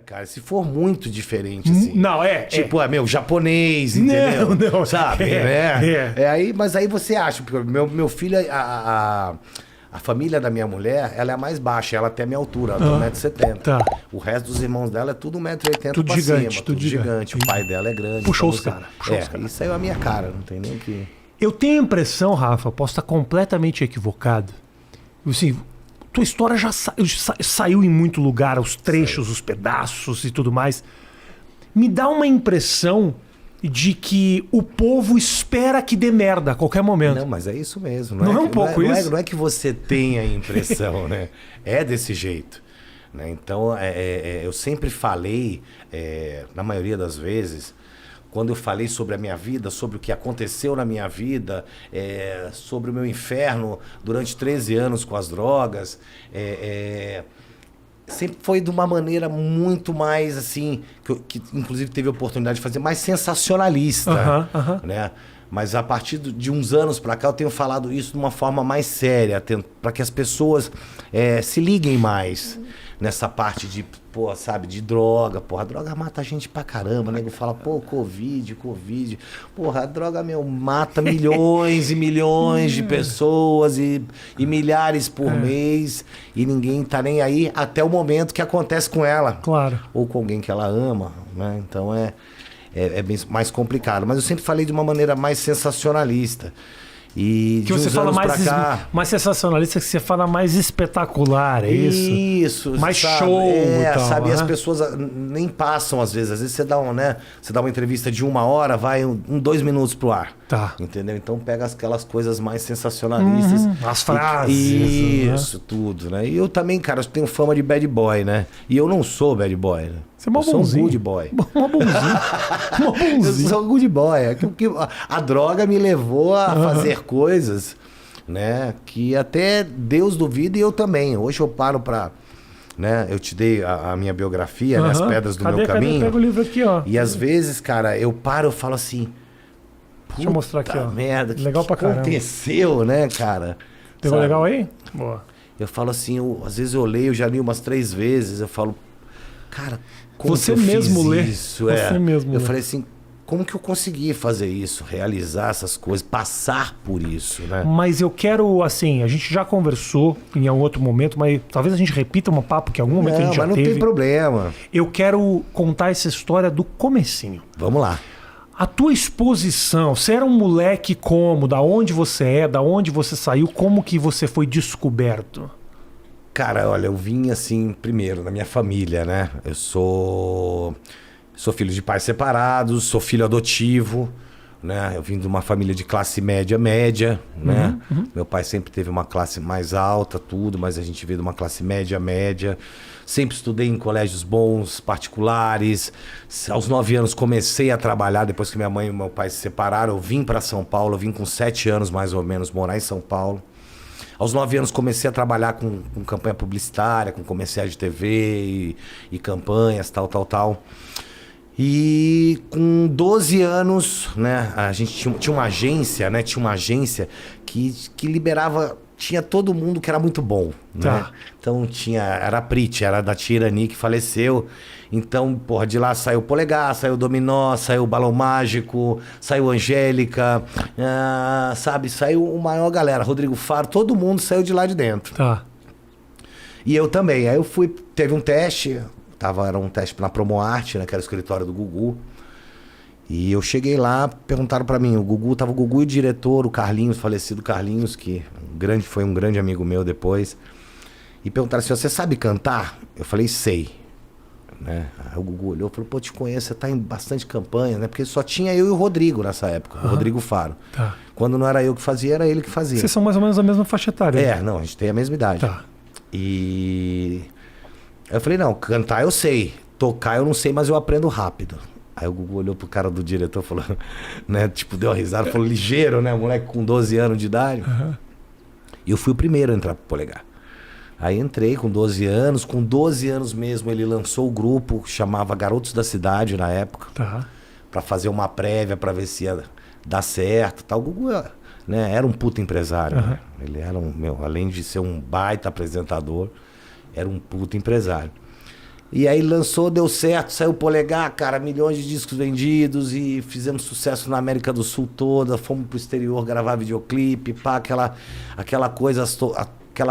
cara. Se for muito diferente, assim. Não, Tipo, meu, japonês, entendeu? Não. Sabe, aí, mas aí você acha, porque meu filho, a família da minha mulher, ela é a mais baixa, ela tem a minha altura, ela tem 1,70 m. Tá. O resto dos irmãos dela é tudo 1,80 m Tudo pra gigante, cima, tudo gigante. O pai dela é grande. Puxou então os caras. Isso aí é a minha cara, não tem nem o que... Eu tenho a impressão, Rafa, posso estar completamente equivocado. Assim, tua história já saiu em muito lugar, os trechos, os pedaços e tudo mais. Me dá uma impressão de que o povo espera que dê merda a qualquer momento. Não, mas é isso mesmo. Não é um pouco isso? Não é que você tenha a impressão, né? É desse jeito. Né? Então, eu sempre falei, na maioria das vezes, quando eu falei sobre a minha vida, sobre o que aconteceu na minha vida, sobre o meu inferno durante 13 anos com as drogas, sempre foi de uma maneira muito mais, assim, que inclusive teve a oportunidade de fazer, mais sensacionalista, né? Mas a partir de uns anos pra cá eu tenho falado isso de uma forma mais séria, para que as pessoas se liguem mais nessa parte de, pô, sabe, de droga. Porra, a droga mata a gente pra caramba, né? Eu falo, pô, Covid. Porra, a droga, mata milhões e milhões de pessoas e milhares por mês e ninguém tá nem aí até o momento que acontece com ela. Claro. Ou com alguém que ela ama, né? Então é bem mais complicado. Mas eu sempre falei de uma maneira mais sensacionalista. E que você fala mais sensacionalista, que você fala mais espetacular, é isso? Isso. Mais sabe, show e tal. Sabe, as pessoas nem passam às vezes. Às vezes você dá uma entrevista de 1 hora, vai 2 minutos pro ar. Tá. Entendeu? Então pega aquelas coisas mais sensacionalistas. As frases. Isso, tudo, né? E eu também, cara, eu tenho fama de bad boy, né? E eu não sou bad boy, né? Você é uma bonzinho. Eu sou um good boy. Uma bonzinho. Eu sou um good boy. A droga me levou a fazer coisas, né? Que até Deus duvida e eu também. Hoje eu paro pra... Né? Eu te dei a minha biografia, né? As pedras do meu caminho. Pega o livro aqui, ó. E às vezes, cara, eu paro e falo assim... Deixa eu mostrar aqui, ó. Merda, legal pra caramba. Aconteceu, né, cara? Pegou legal aí? Boa. Eu falo assim, às vezes eu leio, já li umas 3 vezes, eu falo, cara, como você que eu mesmo fiz lê. isso? Você mesmo eu lê. falei assim, como que eu consegui fazer isso, realizar essas coisas, passar por isso, né? Mas eu quero, assim, a gente já conversou em algum outro momento, mas talvez a gente repita um papo que em algum momento a gente já teve. Não tem problema. Eu quero contar essa história do comecinho. Vamos lá. A tua exposição, você era um moleque como? Da onde você é? Da onde você saiu? Como que você foi descoberto? Cara, olha, eu vim assim, primeiro, na minha família, né? Eu sou filho de pais separados, sou filho adotivo, né? Eu vim de uma família de classe média, né? Meu pai sempre teve uma classe mais alta, tudo, mas a gente veio de uma classe média. Sempre estudei em colégios bons, particulares. Aos 9 anos comecei a trabalhar, depois que minha mãe e meu pai se separaram, eu vim para São Paulo, eu vim com 7 anos mais ou menos, morar em São Paulo. Aos 9 anos comecei a trabalhar com campanha publicitária, com comerciais de TV e campanhas, tal. E com 12 anos, né, a gente tinha uma agência, né? Tinha uma agência que liberava... Tinha todo mundo que era muito bom, né? Então era a Prit, era da tia Irani que faleceu. Então, porra, de lá saiu Polegar, saiu Dominó, saiu Balão Mágico, saiu Angélica, sabe? Saiu uma maior galera, Rodrigo Faro, todo mundo saiu de lá de dentro. Tá. E eu também. Aí eu fui, teve um teste, era um teste na Promoarte, né? Que era o escritório do Gugu. E eu cheguei lá, perguntaram pra mim, tava o Gugu e o diretor, o Carlinhos, falecido Carlinhos, que foi um grande amigo meu depois. E perguntaram assim, você sabe cantar? Eu falei, sei. Né? Aí o Gugu olhou e falou, pô, te conheço, você tá em bastante campanha, né? Porque só tinha eu e o Rodrigo nessa época, o Rodrigo Faro. Tá. Quando não era eu que fazia, era ele que fazia. Vocês são mais ou menos da mesma faixa etária. Não, a gente tem a mesma idade. Tá. E eu falei, não, cantar eu sei, tocar eu não sei, mas eu aprendo rápido. Aí o Gugu olhou pro cara do diretor e falou, né, tipo, deu uma risada, falou, ligeiro, né, moleque com 12 anos de idade. E eu fui o primeiro a entrar pro Polegar. Aí entrei com 12 anos mesmo ele lançou o grupo, que chamava Garotos da Cidade na época, pra fazer uma prévia, pra ver se ia dar certo, tal. O Gugu, né, era um puta empresário, né? Ele era além de ser um baita apresentador, era um puta empresário. E aí lançou, deu certo, saiu Polegar, cara, milhões de discos vendidos e fizemos sucesso na América do Sul toda, fomos pro exterior gravar videoclipe, pá, aquela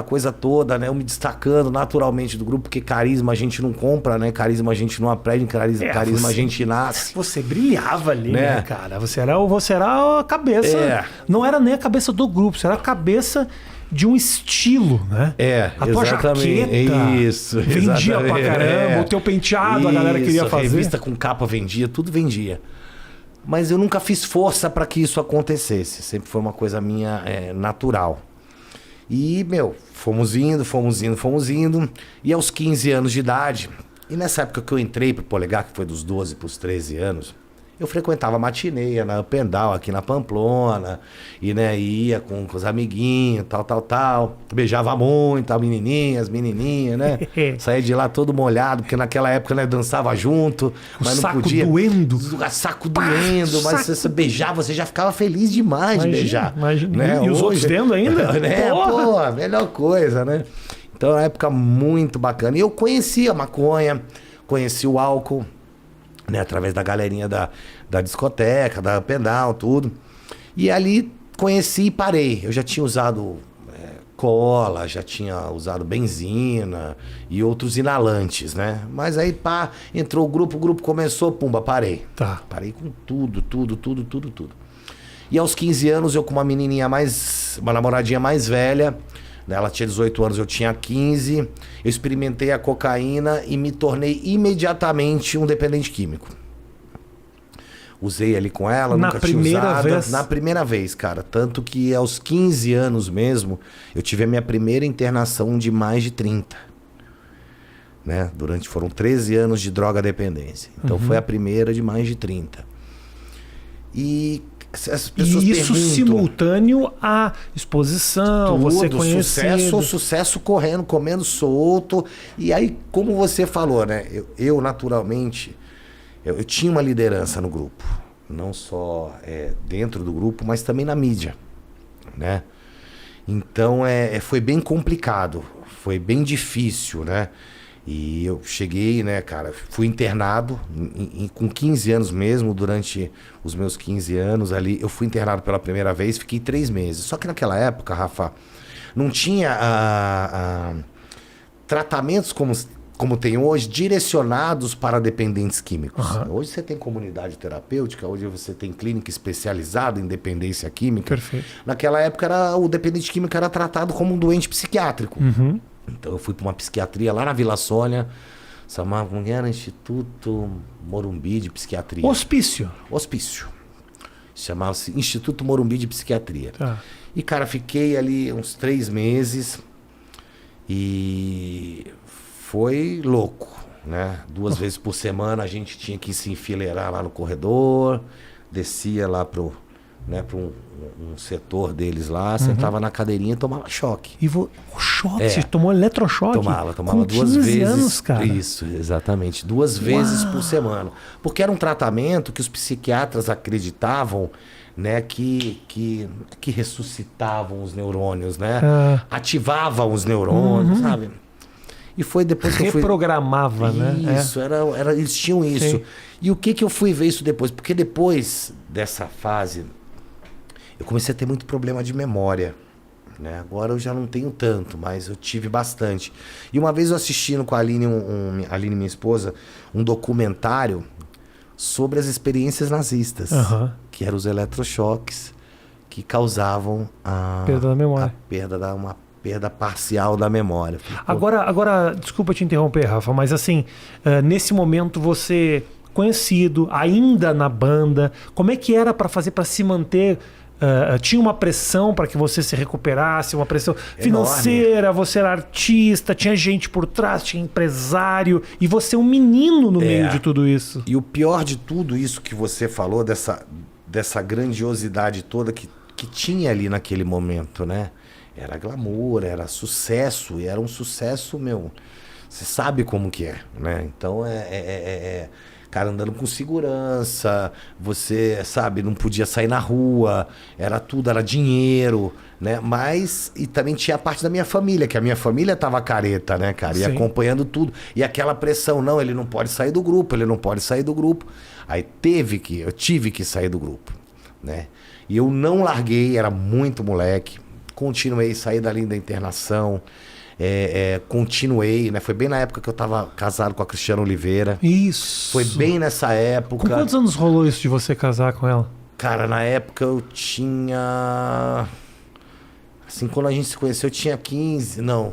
coisa toda, né? Eu me destacando naturalmente do grupo, porque carisma a gente não compra, né? Carisma a gente não aprende, carisma a gente nasce. Você brilhava ali, né, cara? Você era a cabeça. Não era nem a cabeça do grupo, você era a cabeça de um estilo, né? A tua jaqueta isso, vendia pra caramba, o teu penteado, a galera queria fazer. A revista com capa vendia, tudo vendia. Mas eu nunca fiz força para que isso acontecesse. Sempre foi uma coisa minha natural. E, fomos indo. E aos 15 anos de idade, e nessa época que eu entrei pro Polegar, que foi dos 12 pros 13 anos, eu frequentava matineia na Up and Down, aqui na Pamplona, e ia com os amiguinhos, tal. Beijava muito as menininhas, né? Saía de lá todo molhado, porque naquela época, né, dançava junto, mas não podia. Doendo. Saco doendo, mas você beijava, você já ficava feliz demais de beijar. Imagina. Né? E os outros vendo ainda? Pô, melhor coisa, né? Então, era uma época muito bacana. E eu conhecia a maconha, conhecia o álcool, né, através da galerinha da discoteca, da Up and Down, tudo. E ali conheci e parei. Eu já tinha usado cola, já tinha usado benzina e outros inalantes, né? Mas aí, entrou o grupo começou, pumba, parei. Tá. Parei com tudo. E aos 15 anos, eu com uma namoradinha mais velha, ela tinha 18 anos, eu tinha 15. Eu experimentei a cocaína e me tornei imediatamente um dependente químico. Usei ali com ela, nunca tinha usado. Na primeira vez, cara. Tanto que aos 15 anos mesmo, eu tive a minha primeira internação de mais de 30. Né? Foram 13 anos de droga dependência. Então foi a primeira de mais de 30. E as pessoas isso simultâneo à exposição, tudo, você conhecido. Sucesso correndo, comendo solto. E aí, como você falou, né? Eu naturalmente, eu tinha uma liderança no grupo. Não só dentro do grupo, mas também na mídia, né? Então, foi bem complicado. Foi bem difícil, né? E eu cheguei, né, cara, fui internado com 15 anos mesmo, durante os meus 15 anos ali, eu fui internado pela primeira vez, fiquei 3 meses. Só que naquela época, Rafa, não tinha tratamentos como tem hoje, direcionados para dependentes químicos. Hoje você tem comunidade terapêutica, hoje você tem clínica especializada em dependência química. Perfeito. Naquela época, o dependente químico era tratado como um doente psiquiátrico. Então eu fui para uma psiquiatria lá na Vila Sônia, chamava, era Instituto Morumbi de Psiquiatria. Hospício. Chamava-se Instituto Morumbi de Psiquiatria. Tá. E, cara, fiquei ali uns 3 meses e foi louco, né? 2 vezes por semana a gente tinha que se enfileirar lá no corredor, descia lá pro um setor deles lá, sentava na cadeirinha e tomava choque. E choque? Você tomou eletrochoque? Tomava com 2 vezes. Anos, cara. Isso, exatamente. 2 vezes por semana. Porque era um tratamento que os psiquiatras acreditavam, né, que ressuscitavam os neurônios, né? Ativavam os neurônios, sabe? E foi depois que eu fui... Reprogramava, né? Isso, eles tinham isso. Sim. E o que eu fui ver isso depois? Porque depois dessa fase, eu comecei a ter muito problema de memória, né? Agora eu já não tenho tanto, mas eu tive bastante. E uma vez eu assistindo com a Aline, Aline, minha esposa, um documentário sobre as experiências nazistas, que eram os eletrochoques que causavam perda da memória. Uma perda parcial da memória. Agora, desculpa te interromper, Rafa, mas assim, nesse momento você conhecido, ainda na banda, como é que era para fazer para se manter? Tinha uma pressão para que você se recuperasse, uma pressão financeira, enorme. Você era artista, tinha gente por trás, tinha empresário, e você é um menino no meio de tudo isso. E o pior de tudo isso que você falou, dessa grandiosidade toda que tinha ali naquele momento, né? Era glamour, era sucesso, e era um sucesso, você sabe como que é, né? Então, cara andando com segurança, você, sabe, não podia sair na rua, era tudo, era dinheiro, né? Mas, e também tinha a parte da minha família, que a minha família tava careta, né, cara? E Sim. acompanhando tudo. E aquela pressão, não, ele não pode sair do grupo, ele não pode sair do grupo. Aí eu tive que sair do grupo, né? E eu não larguei, era muito moleque, continuei, saí dali da internação, continuei, né? Foi bem na época que eu tava casado com a Cristiana Oliveira. Isso. Foi bem nessa época. Com quantos anos rolou isso de você casar com ela? Cara, na época eu tinha... Assim, quando a gente se conheceu, eu tinha 15. Não,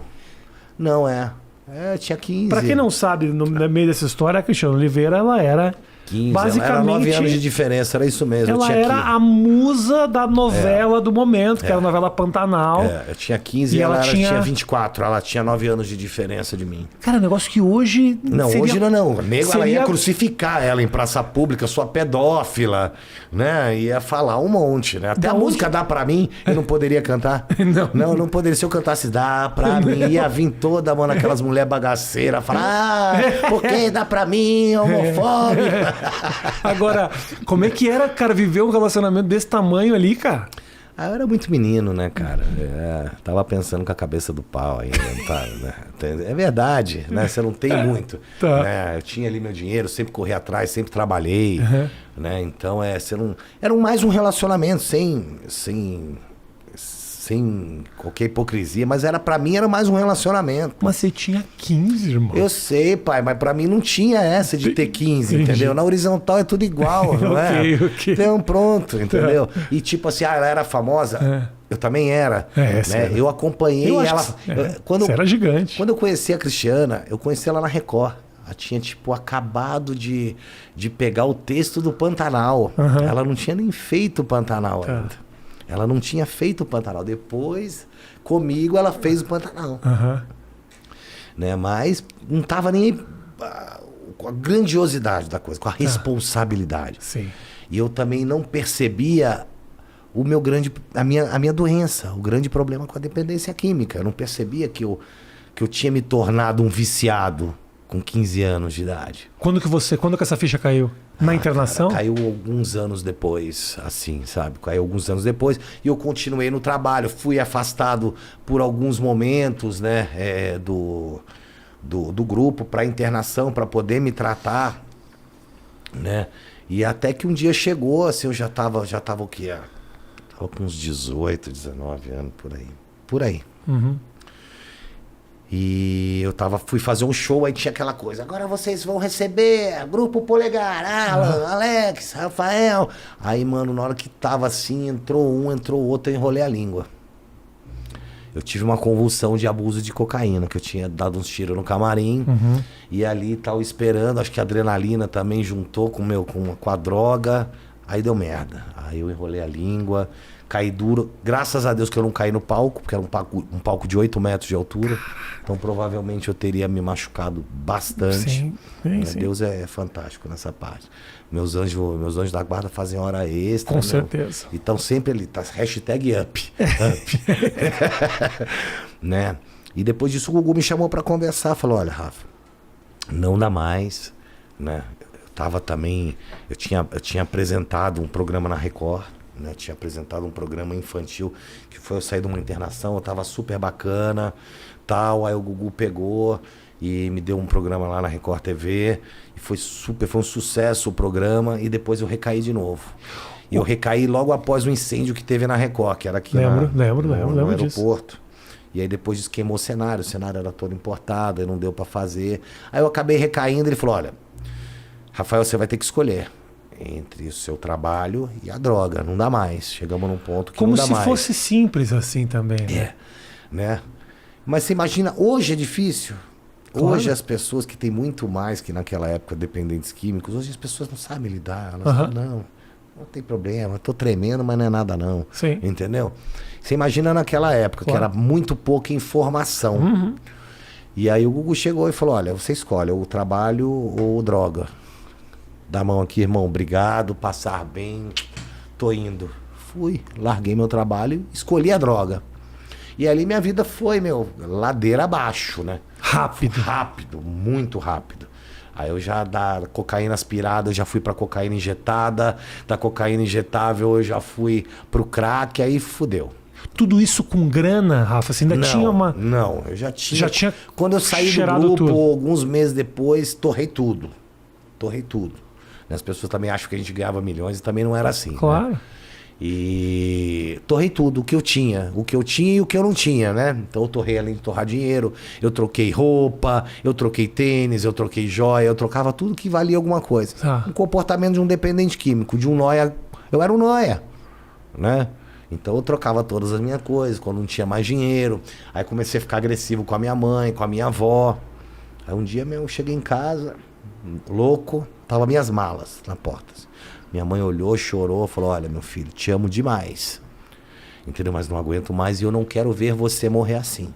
eu tinha 15. Pra quem não sabe, no meio dessa história, a Cristiana Oliveira, ela era... 15, basicamente, era 9 anos de diferença, era isso mesmo. Ela eu tinha era 15. a musa da novela do momento, que era a novela Pantanal. Eu tinha 15 e ela tinha 24. Ela tinha 9 anos de diferença de mim. Cara, negócio que hoje... Não, seria... hoje não. Nego, ela seria... ia crucificar ela em praça pública, sua pedófila, né? Ia falar um monte, né? Até Da a onde... música Dá Pra Mim, eu não poderia cantar. Não poderia. Se eu cantasse Dá Pra Mim, ia vir toda, mano, aquelas mulheres bagaceiras, falar, por que dá pra mim, homofóbica? Agora, como é que era, cara, viver um relacionamento desse tamanho ali, cara? Eu era muito menino, né, cara? Tava pensando com a cabeça do pau ainda, tá, né? É verdade, né? Você não tem muito. Tá. Né? Eu tinha ali meu dinheiro, sempre corri atrás, sempre trabalhei, Uhum. né? Então, você não... Era mais um relacionamento sem qualquer hipocrisia, mas pra mim era mais um relacionamento. Mas você tinha 15, irmão. Eu sei, pai, mas pra mim não tinha essa de ter 15, Entendi. entendeu? Na horizontal é tudo igual, não é? Ok. Então pronto, entendeu? E tipo assim, ela era famosa, eu também era. Né? sério. Eu acompanhei Eu acho ela. que você era gigante. Quando eu conheci a Cristiana, eu conheci ela na Record. Ela tinha, tipo, acabado de pegar o texto do Pantanal. Uhum. Ela não tinha nem feito o Pantanal Tá. ainda. Ela não tinha feito o Pantanal. Depois, comigo, ela fez o Pantanal. Uhum. Né? Mas não tava nem com a grandiosidade da coisa, com a responsabilidade. Sim. E eu também não percebia a minha doença, o grande problema com a dependência química. Eu não percebia que eu tinha me tornado um viciado com 15 anos de idade. Quando que essa ficha caiu? Na internação? Cara, caiu alguns anos depois, assim, sabe? Caiu alguns anos depois e eu continuei no trabalho. Fui afastado por alguns momentos, né, do grupo para internação, para poder me tratar, né? E até que um dia chegou, assim, eu já tava o quê? Tava com uns 18, 19 anos, por aí. Uhum. E eu fui fazer um show, aí tinha aquela coisa, agora vocês vão receber Grupo Polegar, Alan, Alex, Rafael. Aí, mano, na hora que tava assim, entrou um, entrou outro, eu enrolei a língua. Eu tive uma convulsão de abuso de cocaína, que eu tinha dado uns tiros no camarim, e ali tava esperando, acho que a adrenalina também juntou com a droga, aí deu merda. Aí eu enrolei a língua, caí duro. Graças a Deus que eu não caí no palco, porque era um palco de 8 metros de altura. Então provavelmente eu teria me machucado bastante. Sim. Deus é fantástico nessa parte. Meus anjos da guarda fazem hora extra. Com certeza. E estão sempre ali, tá hashtag up. Né? E depois disso o Gugu me chamou para conversar. Falou, olha, Rafa, não dá mais. Né? Eu tinha apresentado um programa na Record. Né, tinha apresentado um programa infantil que foi eu sair de uma internação, eu tava super bacana, tal, aí o Gugu pegou e me deu um programa lá na Record TV e foi um sucesso o programa e depois eu recaí de novo. E eu recaí logo após o incêndio que teve na Record, que era aqui no aeroporto. Disso. E aí depois disso queimou o cenário era todo importado, aí não deu para fazer. Aí eu acabei recaindo, ele falou, olha, Rafael, você vai ter que escolher entre o seu trabalho e a droga, não dá mais. Chegamos num ponto que não dá mais. Como se fosse simples assim também, né? Né? Mas você imagina, hoje é difícil. Claro. Hoje as pessoas que têm muito mais que naquela época dependentes químicos, hoje as pessoas não sabem lidar. Elas falam, não tem problema, tô tremendo, mas não é nada não. Sim. Entendeu? Você imagina naquela época, que era muito pouca informação. E aí o Gugu chegou e falou, olha, você escolhe o trabalho ou droga. Dá a mão aqui, irmão, obrigado, passar bem, tô indo. Fui, larguei meu trabalho, escolhi a droga. E ali minha vida foi, ladeira abaixo, né? Rápido. Rápido, muito rápido. Aí eu já da cocaína aspirada, eu já fui pra cocaína injetada. Da cocaína injetável, eu já fui pro crack. Aí fudeu. Tudo isso com grana, Rafa? Você ainda tinha uma... Não, eu já tinha. Já tinha Quando eu saí do cheirado grupo, tudo. alguns meses depois, torrei tudo. Torrei tudo. As pessoas também acham que a gente ganhava milhões e também não era assim. Claro. Né? E torrei tudo, o que eu tinha e o que eu não tinha, né? Então eu torrei além de torrar dinheiro, eu troquei roupa, eu troquei tênis, eu troquei joia, eu trocava tudo que valia alguma coisa. Tá. O comportamento de um dependente químico, de um nóia, eu era um nóia, né? Então eu trocava todas as minhas coisas, quando não tinha mais dinheiro. Aí comecei a ficar agressivo com a minha mãe, com a minha avó. Aí um dia eu cheguei em casa, louco, tava minhas malas na porta. Minha mãe olhou, chorou, falou: olha, meu filho, te amo demais. Entendeu? Mas não aguento mais e eu não quero ver você morrer assim.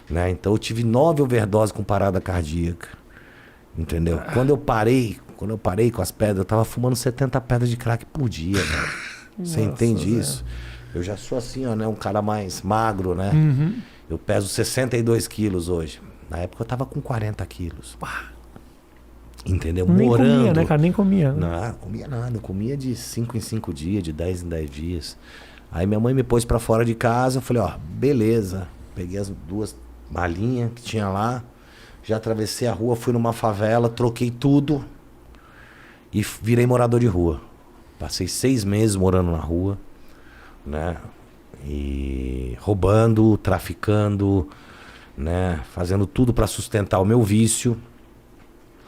Né? Então eu tive 9 overdoses com parada cardíaca. Entendeu? Quando eu parei com as pedras, eu tava fumando 70 pedras de crack por dia, velho. Você entende isso? Eu já sou assim, ó, né? Um cara mais magro, né? Uhum. Eu peso 62 quilos hoje. Na época eu tava com 40 quilos. Entendeu? Nem Morando. comia, né, cara? Nem comia. Né? Não, comia nada. Eu comia de 5 em 5 dias, de 10 em 10 dias. Aí minha mãe me pôs pra fora de casa. Eu falei, ó, beleza. Peguei as 2 malinhas que tinha lá. Já atravessei a rua, fui numa favela, troquei tudo. E virei morador de rua. Passei 6 meses morando na rua. Né? E roubando, traficando, né? Fazendo tudo pra sustentar o meu vício.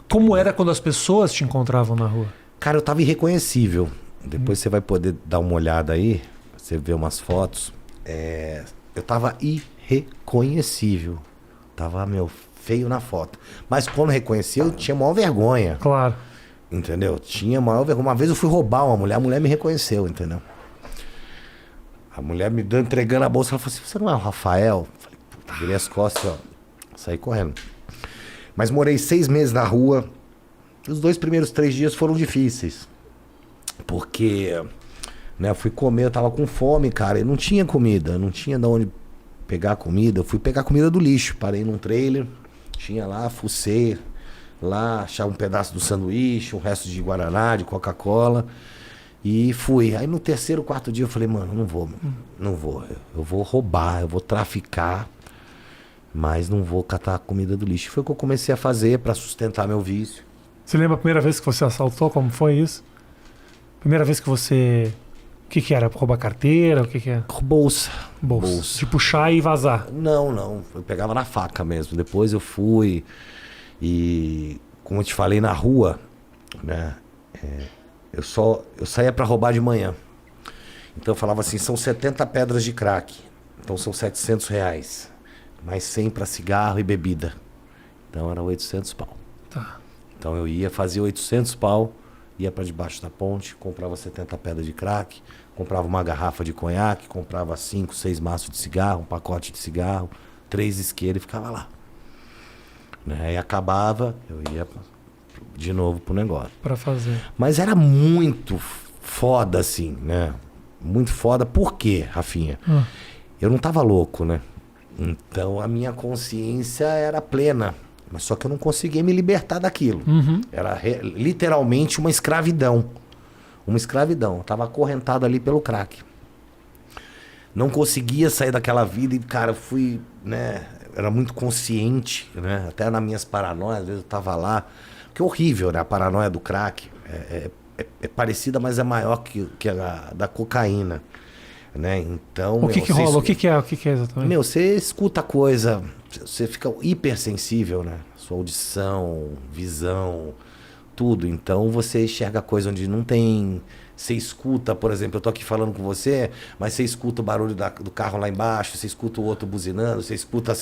Como era quando as pessoas te encontravam na rua? Cara, eu tava irreconhecível. Depois você vai poder dar uma olhada aí, você vê umas fotos. Eu tava irreconhecível. Tava, feio na foto. Mas quando reconheci, eu tinha maior vergonha. Claro. Entendeu? Tinha maior vergonha. Uma vez eu fui roubar uma mulher, a mulher me reconheceu, entendeu? A mulher me deu, entregando a bolsa, ela falou assim, você não é o Rafael? Eu falei, puta, virei as costas, ó. Saí correndo. Mas morei 6 meses na rua. Os 2 primeiros 3 dias foram difíceis. Porque, né, eu fui comer, eu tava com fome, cara. E não tinha comida, não tinha de onde pegar comida. Eu fui pegar comida do lixo. Parei num trailer, tinha lá, fucei lá, achava um pedaço do sanduíche, um resto de guaraná, de Coca-Cola. E fui. Aí no 3º, 4º dia eu falei, mano, não vou. Eu vou roubar, eu vou traficar. Mas não vou catar a comida do lixo. Foi o que eu comecei a fazer pra sustentar meu vício. Você lembra a primeira vez que você assaltou? Como foi isso? Primeira vez que você... O que era? Roubar carteira? O que é? Bolsa. De puxar e vazar? Não. Eu pegava na faca mesmo. Depois eu fui e... Como eu te falei, na rua, né? Eu saía pra roubar de manhã. Então eu falava assim, são 70 pedras de crack. Então são R$700. Mais 100 para cigarro e bebida. Então era 800 pau. Tá. Então eu ia, fazia 800 pau, ia para debaixo da ponte, comprava 70 pedras de crack, comprava uma garrafa de conhaque, comprava 5, 6 maços de cigarro, um pacote de cigarro, 3 isqueiros e ficava lá. Né? E acabava, eu ia de novo pro negócio. Para fazer. Mas era muito foda assim, né? Muito foda. Por quê, Rafinha? Eu não tava louco, né? Então a minha consciência era plena, mas só que eu não conseguia me libertar daquilo. Era literalmente uma escravidão. Uma escravidão. Eu tava acorrentado ali pelo crack. Não conseguia sair daquela vida e, cara, eu fui, né? Era muito consciente, né? Até nas minhas paranoias, às vezes eu tava lá. Que é horrível, né? A paranoia do crack é parecida, mas é maior que a da cocaína. Né? Então, o que rola? O que é exatamente? Você escuta coisa, você fica hipersensível, né? Sua audição, visão, tudo. Então você enxerga coisa onde não tem. Você escuta, por exemplo, eu tô aqui falando com você, mas você escuta o barulho do carro lá embaixo, você escuta o outro buzinando, você escuta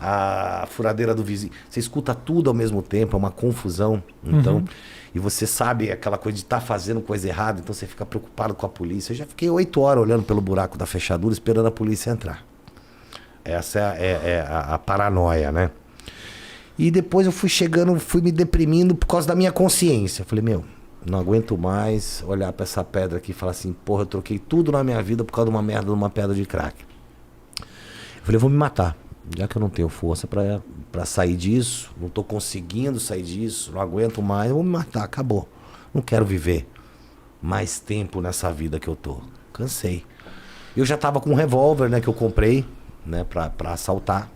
a furadeira do vizinho, você escuta tudo ao mesmo tempo, é uma confusão. Então, e você sabe aquela coisa de estar fazendo coisa errada, então você fica preocupado com a polícia. Eu já fiquei 8 horas olhando pelo buraco da fechadura, esperando a polícia entrar. Essa é a paranoia, né? E depois eu fui chegando, fui me deprimindo por causa da minha consciência. Eu falei, não aguento mais olhar pra essa pedra aqui e falar assim, porra, eu troquei tudo na minha vida por causa de uma merda de uma pedra de crack. Eu falei, eu vou me matar. Já que eu não tenho força pra sair disso, não tô conseguindo sair disso, não aguento mais, eu vou me matar, acabou. Não quero viver mais tempo nessa vida que eu tô. Cansei. Eu já tava com um revólver, né, que eu comprei, né, pra assaltar.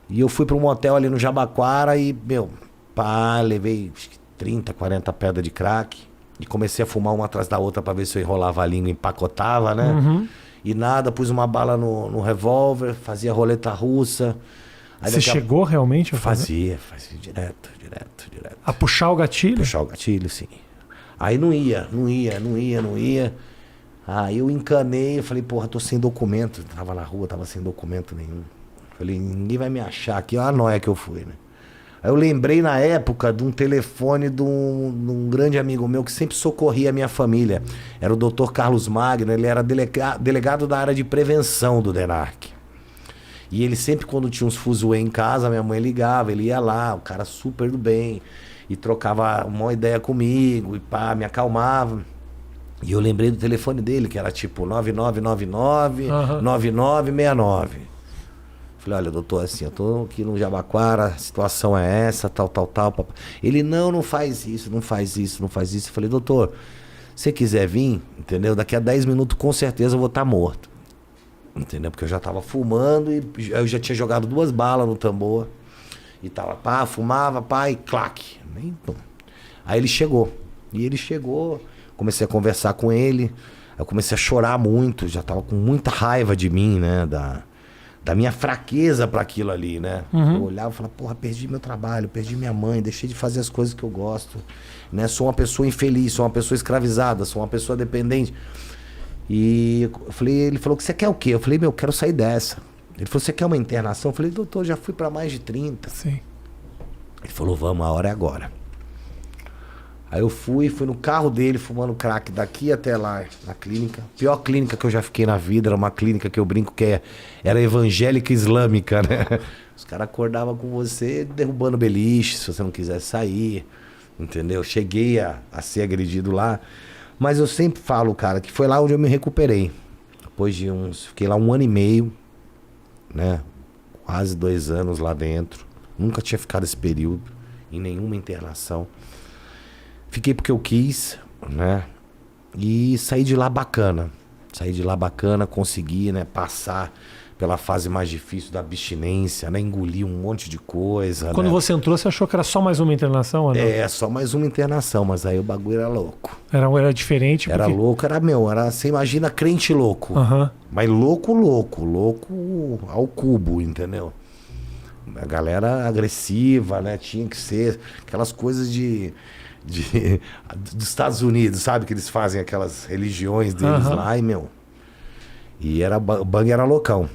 E eu fui pra um motel ali no Jabaquara e, levei acho que 30, 40 pedras de crack. E comecei a fumar uma atrás da outra pra ver se eu enrolava a língua e empacotava, né? Uhum. E nada, pus uma bala no revólver, fazia roleta russa. Aí Você chegou realmente a fazer? Fazia direto. A puxar o gatilho? Puxar o gatilho, sim. Aí não ia. Aí eu encanei, eu falei, porra, tô sem documento. Tava na rua, tava sem documento nenhum. Falei, ninguém vai me achar aqui, olha a noia que eu fui, né? Aí eu lembrei na época de um telefone de um grande amigo meu que sempre socorria a minha família. Era o Dr. Carlos Magno, ele era delegado da área de prevenção do DENARC. E ele sempre, quando tinha uns fuzuê em casa, minha mãe ligava, ele ia lá, o cara super do bem, e trocava uma ideia comigo, e pá, me acalmava. E eu lembrei do telefone dele, que era tipo 9999-9969. Falei, olha, doutor, assim, eu tô aqui no Jabaquara, a situação é essa, tal. Ele, não faz isso. Eu falei, doutor, se você quiser vir, entendeu? Daqui a 10 minutos com certeza eu vou estar morto. Entendeu? Porque eu já tava fumando e eu já tinha jogado 2 balas no tambor. E tava, fumava, e claque. Aí ele chegou. Comecei a conversar com ele. Eu comecei a chorar muito, já tava com muita raiva de mim, né? Da minha fraqueza para aquilo ali, né? Eu olhava e falava, porra, perdi meu trabalho, perdi minha mãe, deixei de fazer as coisas que eu gosto, né? Sou uma pessoa infeliz, sou uma pessoa escravizada, sou uma pessoa dependente. E ele falou, que você quer o quê? Eu falei, eu quero sair dessa. Ele falou, você quer uma internação? Eu falei, doutor, já fui para mais de 30. Sim. Ele falou, vamos, a hora é agora. Aí eu fui no carro dele, fumando crack daqui até lá, na clínica. Pior clínica que eu já fiquei na vida, era uma clínica que eu brinco que era evangélica islâmica, né? Os caras acordavam com você derrubando beliche, se você não quisesse sair, entendeu? Cheguei a ser agredido lá. Mas eu sempre falo, cara, que foi lá onde eu me recuperei. Depois de fiquei lá 1 ano e meio, né? Quase 2 anos lá dentro. Nunca tinha ficado esse período em nenhuma internação. Fiquei porque eu quis, né? E saí de lá bacana. Consegui, né? Passar pela fase mais difícil da abstinência, né? Engoli um monte de coisa. Quando você entrou, você achou que era só mais uma internação? Ou não? Só mais uma internação, mas aí o bagulho era louco. Era diferente? Era louco, você imagina crente louco. Mas louco ao cubo, entendeu? A galera agressiva, né? Tinha que ser aquelas coisas dos Estados Unidos, sabe? Que eles fazem aquelas religiões deles lá e o bang era loucão.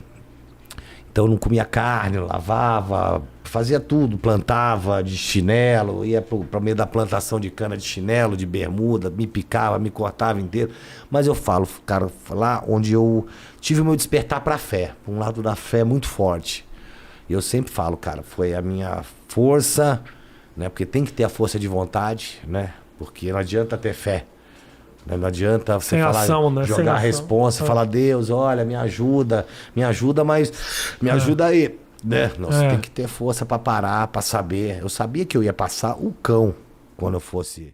Então eu não comia carne, lavava, fazia tudo, plantava de chinelo, ia para meio da plantação de cana de chinelo, de bermuda, me picava, me cortava inteiro. Mas eu falo, cara, lá onde eu tive o meu despertar para a fé, um lado da fé muito forte. E eu sempre falo, cara, foi a minha força, né? Porque tem que ter a força de vontade, né? Porque não adianta ter fé, né? Não adianta você falar, ação, né? jogar a responsa, falar, Deus, olha, me ajuda, mas me ajuda aí, né? Você tem que ter força para parar, para saber. Eu sabia que eu ia passar o cão quando eu fosse